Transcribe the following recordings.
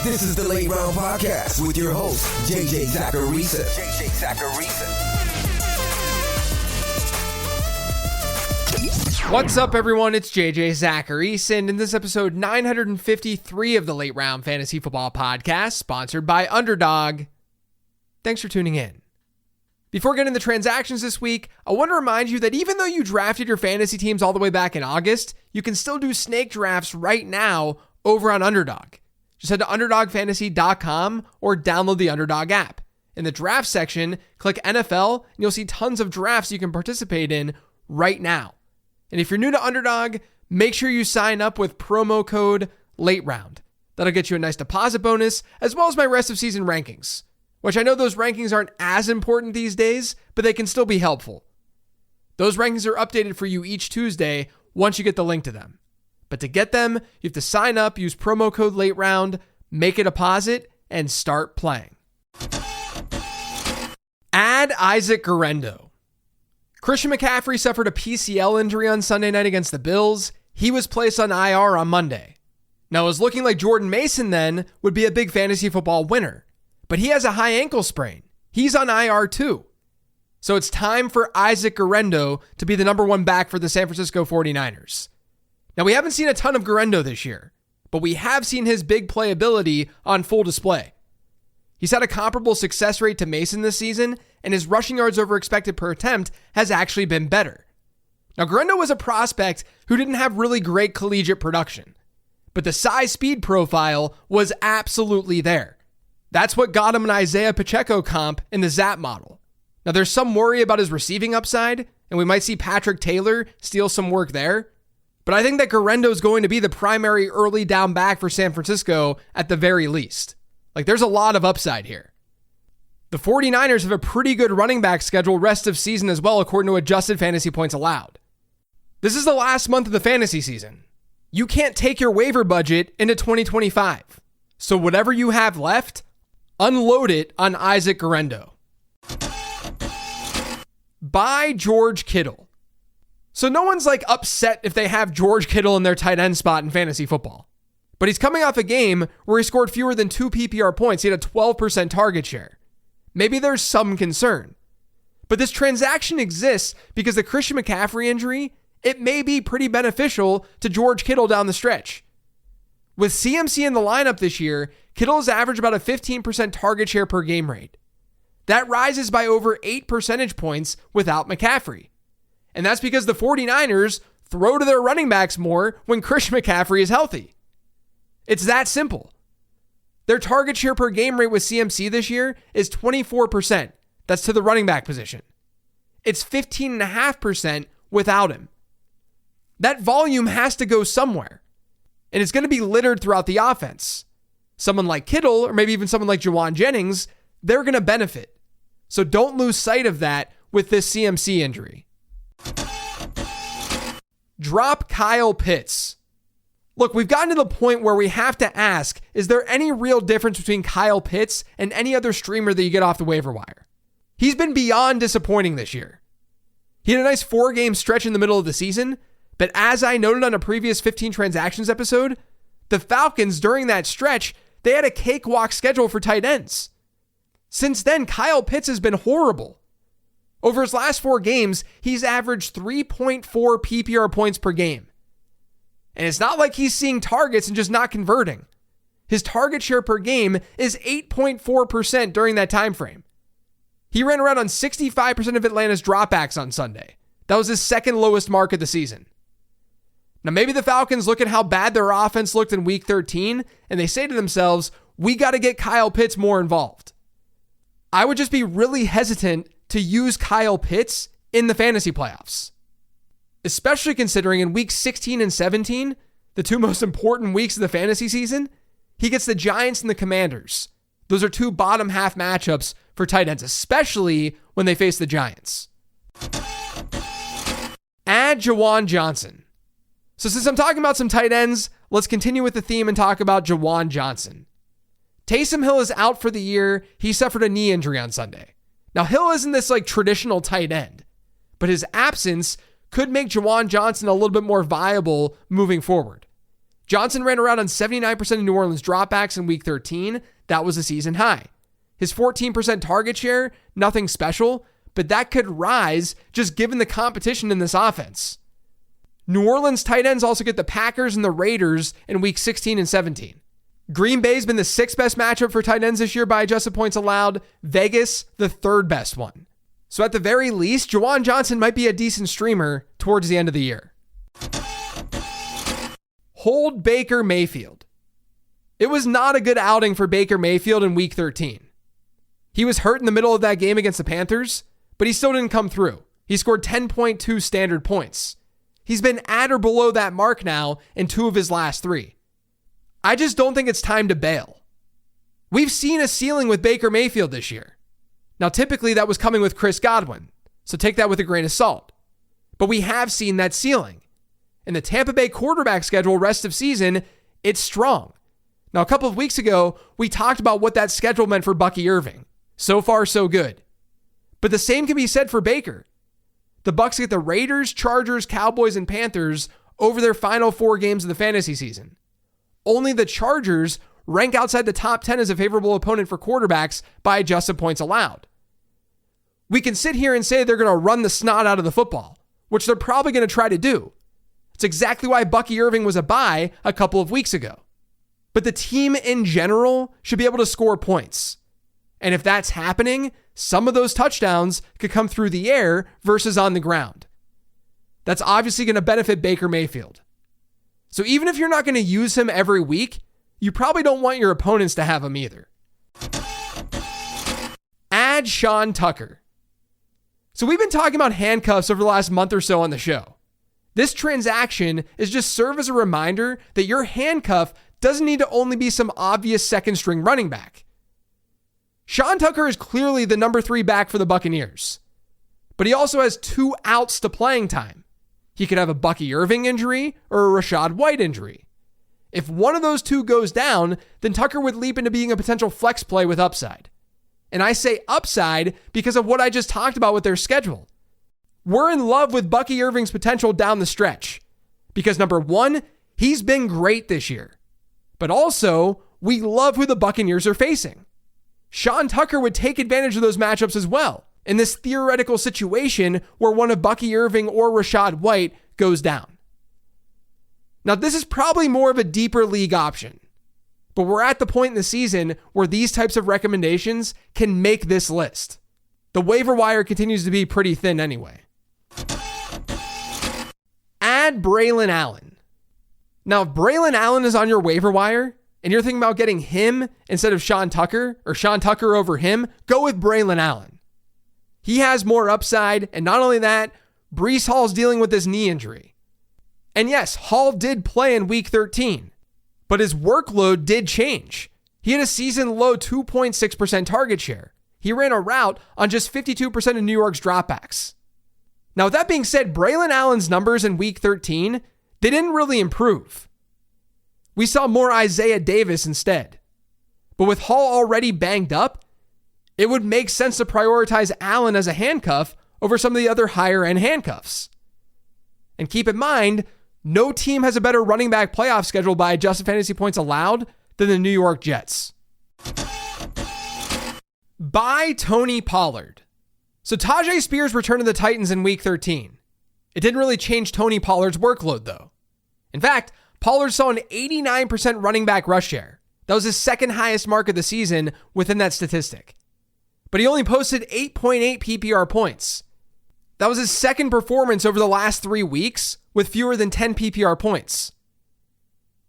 This is the Late Round Podcast with your host, JJ Zacharisa. What's up, everyone? It's JJ Zacharisa, and in this episode 953 of the Late Round Fantasy Football Podcast, sponsored by Underdog. Thanks for tuning in. Before getting the transactions this week, I want to remind you that even though you drafted your fantasy teams all the way back in August, you can still do snake drafts right now over on Underdog. Just head to UnderdogFantasy.com or download the Underdog app. In the draft section, click NFL, and you'll see tons of drafts you can participate in right now. And if you're new to Underdog, make sure you sign up with promo code LATEROUND. That'll get you a nice deposit bonus, as well as my rest of season rankings, which I know those rankings aren't as important these days, but they can still be helpful. Those rankings are updated for you each Tuesday once you get the link to them. But to get them, you have to sign up, use promo code LATEROUND, make a deposit, and start playing. Add Isaac Guerendo. Christian McCaffrey suffered a PCL injury on Sunday night against the Bills. He was placed on IR on Monday. Now, it was looking like Jordan Mason then would be a big fantasy football winner, but he has a high ankle sprain. He's on IR too. So it's time for Isaac Guerendo to be the number one back for the San Francisco 49ers. Now, we haven't seen a ton of Guerendo this year, but we have seen his big playability on full display. He's had a comparable success rate to Mason this season, and his rushing yards over expected per attempt has actually been better. Now, Guerendo was a prospect who didn't have really great collegiate production, but the size-speed profile was absolutely there. That's what got him an Isaiah Pacheco comp in the ZAP model. Now, there's some worry about his receiving upside, and we might see Patrick Taylor steal some work there, but I think that Guerendo is going to be the primary early down back for San Francisco at the very least. Like, there's a lot of upside here. The 49ers have a pretty good running back schedule rest of season as well, according to adjusted fantasy points allowed. This is the last month of the fantasy season. You can't take your waiver budget into 2025. So whatever you have left, unload it on Isaac Guerendo. Buy George Kittle. So no one's like upset if they have George Kittle in their tight end spot in fantasy football. But he's coming off a game where he scored fewer than 2 PPR points. He had a 12% target share. Maybe there's some concern. But this transaction exists because the Christian McCaffrey injury, it may be pretty beneficial to George Kittle down the stretch. With CMC in the lineup this year, Kittle has averaged about a 15% target share per game rate. That rises by over 8 percentage points without McCaffrey. And that's because the 49ers throw to their running backs more when Christian McCaffrey is healthy. It's that simple. Their target share per game rate with CMC this year is 24%. That's to the running back position. It's 15.5% without him. That volume has to go somewhere. And it's going to be littered throughout the offense. Someone like Kittle, or maybe even someone like Jawan Jennings, they're going to benefit. So don't lose sight of that with this CMC injury. Drop Kyle Pitts. Look, we've gotten to the point where we have to ask, is there any real difference between Kyle Pitts and any other streamer that you get off the waiver wire? He's been beyond disappointing this year. He had a nice 4-game stretch in the middle of the season, but as I noted on a previous 15 transactions episode, the Falcons during that stretch, they had a cakewalk schedule for tight ends. Since then, Kyle Pitts has been horrible. Over his last 4 games, he's averaged 3.4 PPR points per game. And it's not like he's seeing targets and just not converting. His target share per game is 8.4% during that time frame. He ran around on 65% of Atlanta's dropbacks on Sunday. That was his second lowest mark of the season. Now, maybe the Falcons look at how bad their offense looked in week 13, and they say to themselves, we got to get Kyle Pitts more involved. I would just be really hesitant to use Kyle Pitts in the fantasy playoffs. Especially considering in weeks 16 and 17, the 2 most important weeks of the fantasy season, he gets the Giants and the Commanders. Those are 2 bottom half matchups for tight ends, especially when they face the Giants. Add Jawan Johnson. So since I'm talking about some tight ends, let's continue with the theme and talk about Jawan Johnson. Taysom Hill is out for the year. He suffered a knee injury on Sunday. Now, Hill isn't this like traditional tight end, but his absence could make Jawan Johnson a little bit more viable moving forward. Johnson ran around on 79% of New Orleans dropbacks in week 13. That was a season high. His 14% target share, nothing special, but that could rise just given the competition in this offense. New Orleans tight ends also get the Packers and the Raiders in week 16 and 17. Green Bay's been the 6th best matchup for tight ends this year by adjusted points allowed. Vegas, the 3rd best one. So at the very least, Juwan Johnson might be a decent streamer towards the end of the year. Hold Baker Mayfield. It was not a good outing for Baker Mayfield in week 13. He was hurt in the middle of that game against the Panthers, but he still didn't come through. He scored 10.2 standard points. He's been at or below that mark now in 2 of his last 3. I just don't think it's time to bail. We've seen a ceiling with Baker Mayfield this year. Now, typically that was coming with Chris Godwin, so take that with a grain of salt. But we have seen that ceiling. In the Tampa Bay quarterback schedule rest of season, it's strong. Now, a couple of weeks ago, we talked about what that schedule meant for Bucky Irving. So far, so good. But the same can be said for Baker. The Bucs get the Raiders, Chargers, Cowboys, and Panthers over their final 4 games of the fantasy season. Only the Chargers rank outside the top 10 as a favorable opponent for quarterbacks by adjusted points allowed. We can sit here and say they're going to run the snot out of the football, which they're probably going to try to do. It's exactly why Bucky Irving was a buy a couple of weeks ago. But the team in general should be able to score points. And if that's happening, some of those touchdowns could come through the air versus on the ground. That's obviously going to benefit Baker Mayfield. So even if you're not going to use him every week, you probably don't want your opponents to have him either. Add Sean Tucker. So we've been talking about handcuffs over the last month or so on the show. This transaction is just serve as a reminder that your handcuff doesn't need to only be some obvious second string running back. Sean Tucker is clearly the number 3 back for the Buccaneers, but he also has 2 outs to playing time. He could have a Bucky Irving injury or a Rachaad White injury. If one of those 2 goes down, then Tucker would leap into being a potential flex play with upside. And I say upside because of what I just talked about with their schedule. We're in love with Bucky Irving's potential down the stretch because number 1, he's been great this year. But also, we love who the Buccaneers are facing. Sean Tucker would take advantage of those matchups as well in this theoretical situation where one of Bucky Irving or Rachaad White goes down. Now, this is probably more of a deeper league option, but we're at the point in the season where these types of recommendations can make this list. The waiver wire continues to be pretty thin anyway. Add Braylon Allen. Now, if Braylon Allen is on your waiver wire and you're thinking about getting him instead of Sean Tucker or Sean Tucker over him, go with Braylon Allen. He has more upside, and not only that, Breece Hall's dealing with this knee injury. And yes, Hall did play in week 13, but his workload did change. He had a season-low 2.6% target share. He ran a route on just 52% of New York's dropbacks. Now, with that being said, Braylon Allen's numbers in week 13, they didn't really improve. We saw more Isaiah Davis instead. But with Hall already banged up, it would make sense to prioritize Allen as a handcuff over some of the other higher-end handcuffs. And keep in mind, no team has a better running back playoff schedule by adjusted fantasy points allowed than the New York Jets. Buy Tony Pollard. So Tajay Spears returned to the Titans in week 13. It didn't really change Tony Pollard's workload, though. In fact, Pollard saw an 89% running back rush share. That was his second highest mark of the season within that statistic. But he only posted 8.8 PPR points. That was his second performance over the last 3 weeks with fewer than 10 PPR points.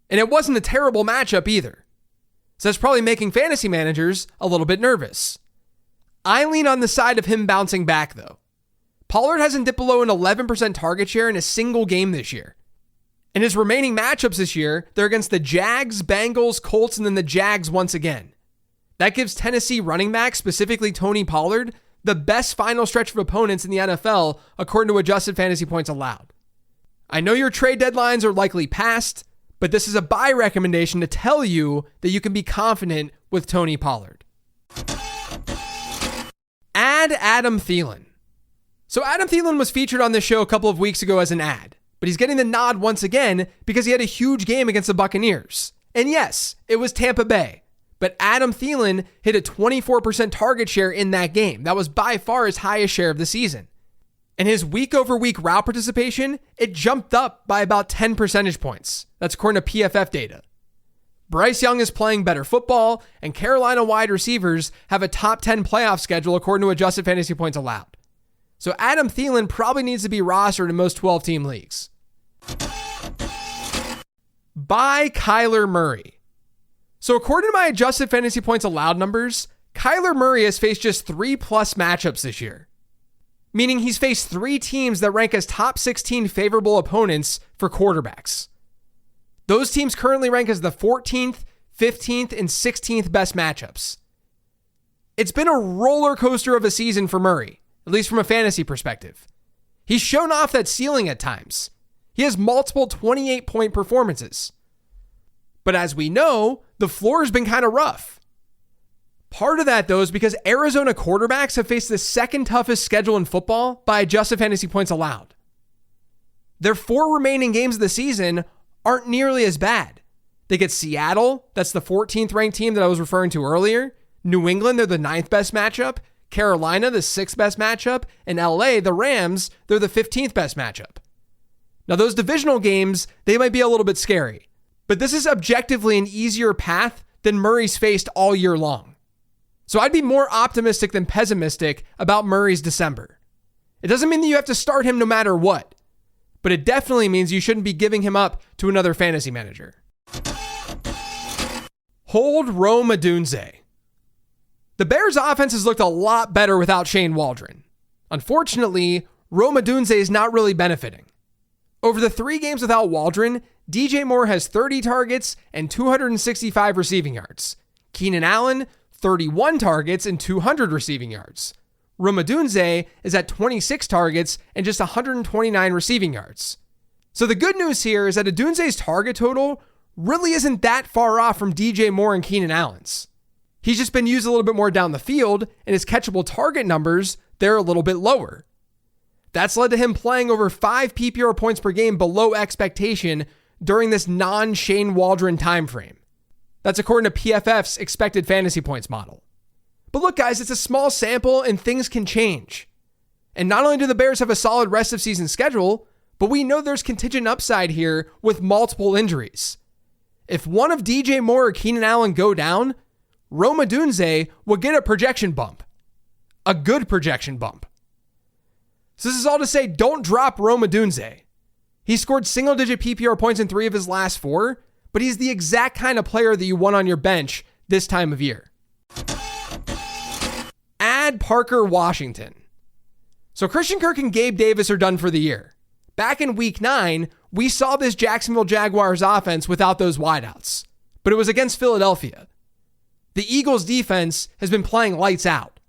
And it wasn't a terrible matchup either. So that's probably making fantasy managers a little bit nervous. I lean on the side of him bouncing back, though. Pollard hasn't dipped below an 11% target share in a single game this year. In his remaining matchups this year, they're against the Jags, Bengals, Colts, and then the Jags once again. That gives Tennessee running back, specifically Tony Pollard, the best final stretch of opponents in the NFL according to adjusted fantasy points allowed. I know your trade deadlines are likely past, but this is a buy recommendation to tell you that you can be confident with Tony Pollard. Add Adam Thielen. So Adam Thielen was featured on this show a couple of weeks ago as an ad, but but he's getting the nod once again because he had a huge game against the Buccaneers. And yes, it was Tampa Bay, but Adam Thielen hit a 24% target share in that game. That was by far his highest share of the season. And his week-over-week route participation, it jumped up by about 10 percentage points. That's according to PFF data. Bryce Young is playing better football, and Carolina wide receivers have a top 10 playoff schedule according to adjusted fantasy points allowed. So Adam Thielen probably needs to be rostered in most 12-team leagues. Buy Kyler Murray. So according to my adjusted fantasy points allowed numbers, Kyler Murray has faced just 3+ matchups this year. Meaning he's faced 3 teams that rank as top 16 favorable opponents for quarterbacks. Those teams currently rank as the 14th, 15th, and 16th best matchups. It's been a roller coaster of a season for Murray, at least from a fantasy perspective. He's shown off that ceiling at times. He has multiple 28-point performances. But as we know, the floor has been kind of rough. Part of that, though, is because Arizona quarterbacks have faced the second toughest schedule in football by adjusted fantasy points allowed. Their 4 remaining games of the season aren't nearly as bad. They get Seattle, that's the 14th ranked team that I was referring to earlier. New England, they're the 9th best matchup. Carolina, the 6th best matchup. And LA, the Rams, they're the 15th best matchup. Now, those divisional games, they might be a little bit scary. But this is objectively an easier path than Murray's faced all year long. So I'd be more optimistic than pessimistic about Murray's December. It doesn't mean that you have to start him no matter what, but it definitely means you shouldn't be giving him up to another fantasy manager. Hold Rome Odunze. The Bears' offense has looked a lot better without Shane Waldron. Unfortunately, Rome Odunze is not really benefiting. Over the 3 games without Waldron, DJ Moore has 30 targets and 265 receiving yards. Keenan Allen, 31 targets and 200 receiving yards. Rome Odunze is at 26 targets and just 129 receiving yards. So the good news here is that Odunze's target total really isn't that far off from DJ Moore and Keenan Allen's. He's just been used a little bit more down the field, and his catchable target numbers, they're a little bit lower. That's led to him playing over 5 PPR points per game below expectation during this non-Shane Waldron timeframe. That's according to PFF's expected fantasy points model. But look, guys, it's a small sample and things can change. And not only do the Bears have a solid rest of season schedule, but we know there's contingent upside here with multiple injuries. If one of DJ Moore or Keenan Allen go down, Rome Odunze will get a projection bump. A good projection bump. So this is all to say, don't drop Rome Odunze. He scored single-digit PPR points in 3 of his last 4, but he's the exact kind of player that you want on your bench this time of year. Add Parker Washington. So Christian Kirk and Gabe Davis are done for the year. Back in week 9, we saw this Jacksonville Jaguars offense without those wideouts, but it was against Philadelphia. The Eagles defense has been playing lights out.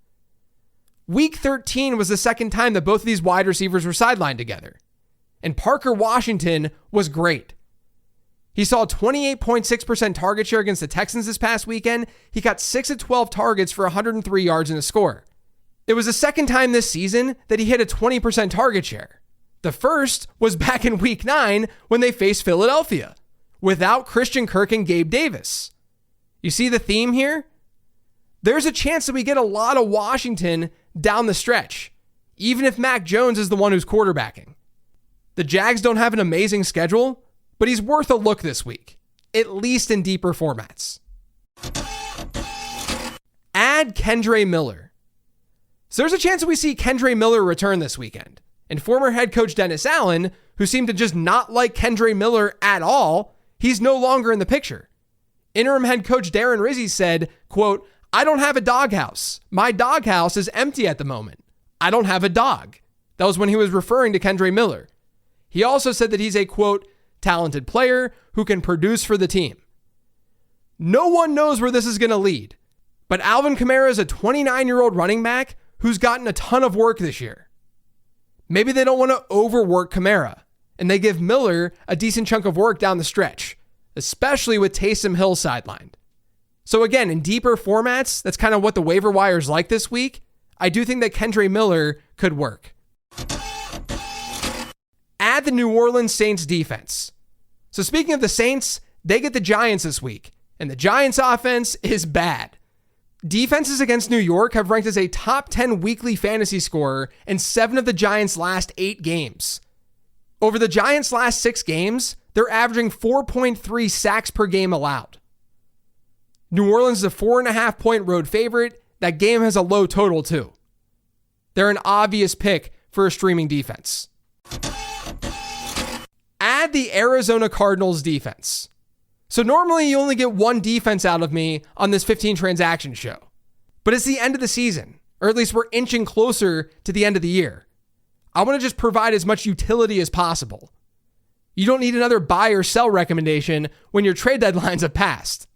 Week 13 was the second time that both of these wide receivers were sidelined together, and Parker Washington was great. He saw a 28.6% target share against the Texans this past weekend. He got 6 of 12 targets for 103 yards and a score. It was the second time this season that he hit a 20% target share. The first was back in week 9 when they faced Philadelphia without Christian Kirk and Gabe Davis. You see the theme here? There's a chance that we get a lot of Washington down the stretch, even if Mac Jones is the one who's quarterbacking. The Jags don't have an amazing schedule, but he's worth a look this week, at least in deeper formats. Add Kendre Miller. So there's a chance that we see Kendre Miller return this weekend. And former head coach Dennis Allen, who seemed to just not like Kendre Miller at all, he's no longer in the picture. Interim head coach Darren Rizzi said, quote, "I don't have a doghouse. My doghouse is empty at the moment. I don't have a dog." That was when he was referring to Kendre Miller. He also said that he's a, quote, "talented player who can produce for the team." No one knows where this is going to lead, but Alvin Kamara is a 29-year-old running back who's gotten a ton of work this year. Maybe they don't want to overwork Kamara, and they give Miller a decent chunk of work down the stretch, especially with Taysom Hill sidelined. So again, in deeper formats, that's kind of what the waiver wire is like this week. I do think that Kendre Miller could work. add the New Orleans Saints defense. So speaking of the Saints, they get the Giants this week, and the Giants offense is bad. Defenses against New York have ranked as a top 10 weekly fantasy scorer in 7 of the Giants' last 8 games. Over the Giants' last 6 games, they're averaging 4.3 sacks per game allowed. New Orleans is a 4.5-point road favorite. That game has a low total too. They're an obvious pick for a streaming defense. Add the Arizona Cardinals defense. So normally you only get one defense out of me on this 15 transaction show. But it's the end of the season, or at least we're inching closer to the end of the year. I want to just provide as much utility as possible. You don't need another buy or sell recommendation when your trade deadlines have passed.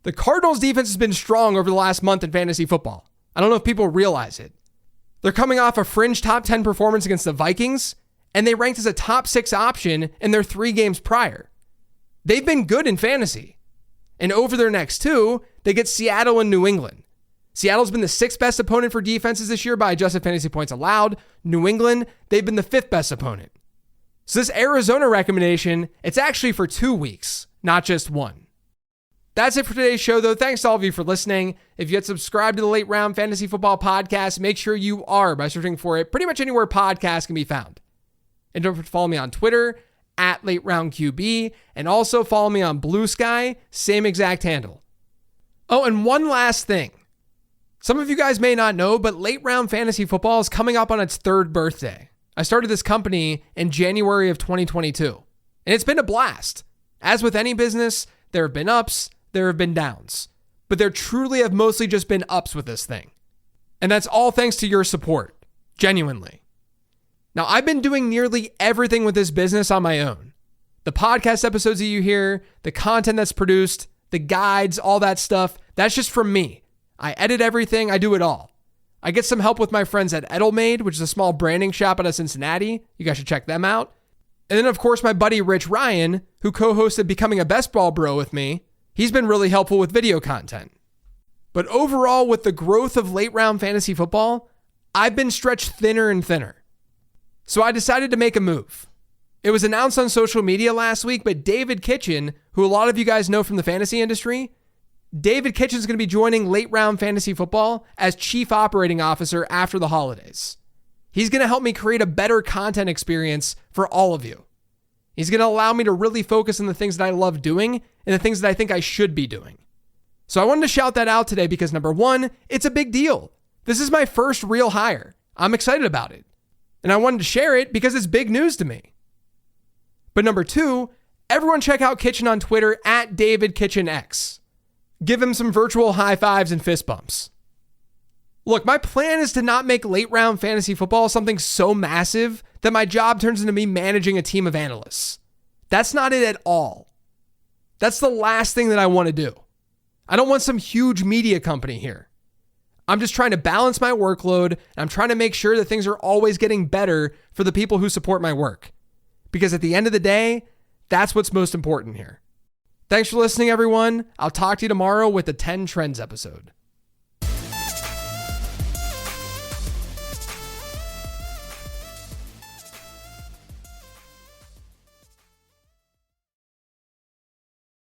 The Cardinals defense has been strong over the last month in fantasy football. I don't know if people realize it. They're coming off a fringe top 10 performance against the Vikings, and they ranked as a top 6 option in their 3 games prior. They've been good in fantasy. And over their next 2, they get Seattle and New England. Seattle's been the 6th best opponent for defenses this year by adjusted fantasy points allowed. New England, they've been the 5th best opponent. So this Arizona recommendation, it's actually for 2 weeks, not just 1. That's it for today's show, though. Thanks to all of you for listening. If you had subscribed to the Late Round Fantasy Football Podcast, make sure you are by searching for it pretty much anywhere podcasts can be found. And don't forget to follow me on Twitter, @LateRoundQB, and also follow me on Blue Sky, same exact handle. Oh, and one last thing. Some of you guys may not know, but Late Round Fantasy Football is coming up on its 3rd birthday. I started this company in January of 2022, and it's been a blast. As with any business, there have been ups, there have been downs, but there truly have mostly just been ups with this thing. And that's all thanks to your support, genuinely. Now, I've been doing nearly everything with this business on my own. The podcast episodes that you hear, the content that's produced, the guides, all that stuff, that's just from me. I edit everything, I do it all. I get some help with my friends at Edelmade, which is a small branding shop out of Cincinnati. You guys should check them out. And then, of course, my buddy Rich Ryan, who co-hosted Becoming a Best Ball Bro with me. He's been really helpful with video content. But overall, with the growth of late round fantasy football, I've been stretched thinner and thinner. So I decided to make a move. It was announced on social media last week, but David Kitchen, who a lot of you guys know from the fantasy industry, David Kitchen's going to be joining Late Round Fantasy Football as Chief Operating Officer after the holidays. He's going to help me create a better content experience for all of you. He's going to allow me to really focus on the things that I love doing and the things that I think I should be doing. So I wanted to shout that out today because number 1, it's a big deal. This is my first real hire. I'm excited about it. And I wanted to share it because it's big news to me. But number 2, everyone check out Kitchen on Twitter @DavidKitchenX. Give him some virtual high fives and fist bumps. Look, my plan is to not make late round fantasy football something so massive that my job turns into me managing a team of analysts. That's not it at all. That's the last thing that I want to do. I don't want some huge media company here. I'm just trying to balance my workload, and I'm trying to make sure that things are always getting better for the people who support my work. Because at the end of the day, that's what's most important here. Thanks for listening, everyone. I'll talk to you tomorrow with the 10 Trends episode.